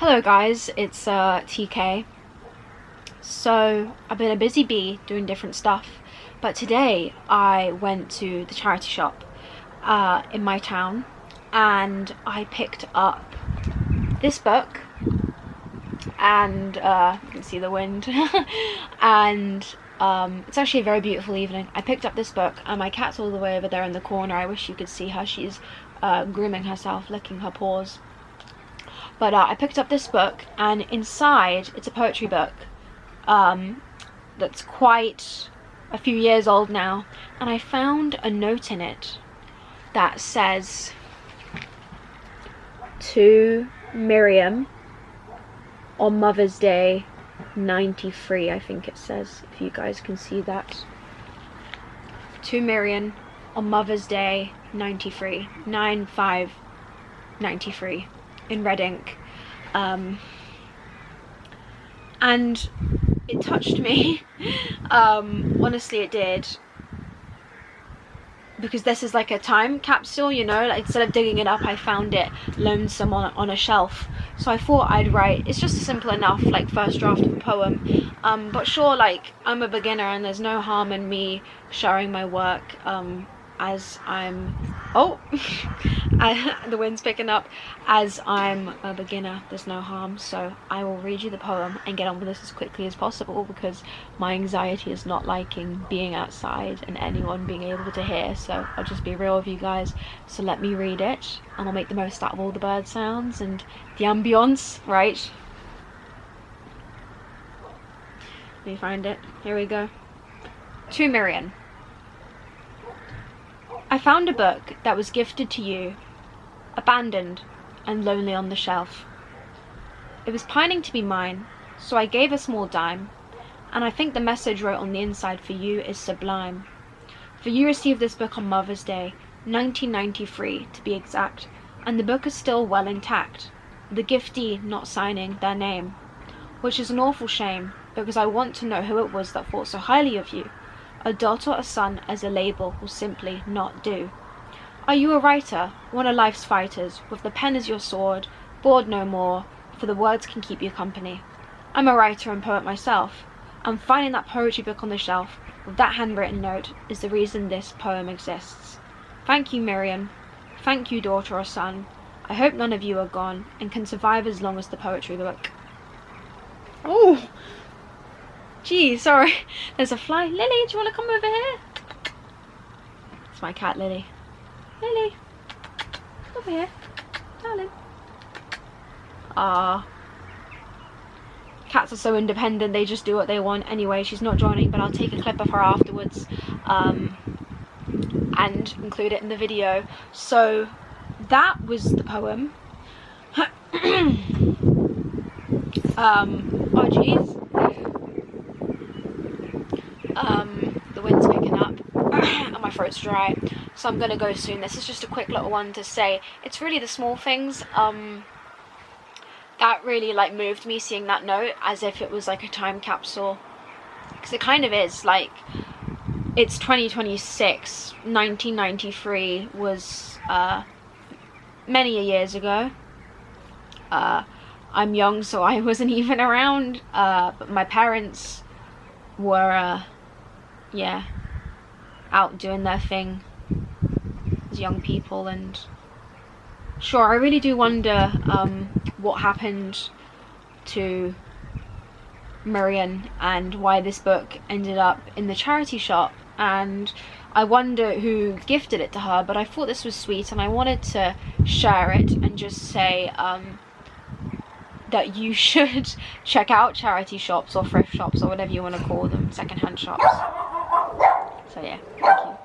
Hello guys, it's TK. So I've been a busy bee doing different stuff, but today I went to the charity shop in my town and I picked up this book, and you can see the wind and it's actually a very beautiful evening. I picked up this book and my cat's all the way over there in the corner. I wish you could see her. She's grooming herself, licking her paws. But I picked up this book, and inside it's a poetry book that's quite a few years old now, and I found a note in it that says, "To Miriam on Mother's Day 93, I think it says, if you guys can see that. To Miriam on Mother's Day 93, 9/5/93, in red ink. And it touched me. Honestly, it did, because this is like a time capsule, you know. Like, instead of digging it up, I found it lonesome on a shelf, so I thought I'd write. It's just simple enough, like first draft of a poem, but sure, like, I'm a beginner and there's no harm in me sharing my work as I'm the wind's picking up. As I'm a beginner, there's no harm. So I will read you the poem and get on with this as quickly as possible, because my anxiety is not liking being outside and anyone being able to hear. So I'll just be real with you guys. So let me read it, and I'll make the most out of all the bird sounds and the ambience, right? Let me find it. Here we go. To Miriam. I found a book that was gifted to you, abandoned and lonely on the shelf. It was pining to be mine, so I gave a small dime, and I think the message wrote on the inside for you is sublime. For you received this book on Mother's Day, 1993 to be exact, and the book is still well intact, the giftee not signing their name, which is an awful shame, because I want to know who it was that thought so highly of you. A daughter or a son as a label will simply not do. Are you a writer, one of life's fighters, with the pen as your sword, bored no more, for the words can keep you company? I'm a writer and poet myself, and finding that poetry book on the shelf with that handwritten note is the reason this poem exists. Thank you, Miriam. Thank you, daughter or son. I hope none of you are gone and can survive as long as the poetry book." Oh! Gee, sorry. There's a fly. Lily, do you want to come over here? It's my cat, Lily. Lily, over here, darling. Ah. Cats are so independent, they just do what they want. Anyway, she's not joining, but I'll take a clip of her afterwards and include it in the video. So that was the poem. Oh jeez. The wind's picking up and my throat's dry, so I'm gonna go soon. This is just a quick little one to say it's really the small things that really like moved me, seeing that note as if it was like a time capsule, because it kind of is. Like, it's 2026. 1993 was many a years ago. I'm young, so I wasn't even around, but my parents were yeah, out doing their thing as young people. And sure, I really do wonder what happened to Miriam and why this book ended up in the charity shop, and I wonder who gifted it to her. But I thought this was sweet, and I wanted to share it and just say that you should check out charity shops or thrift shops or whatever you want to call them, secondhand shops. So yeah, thank you.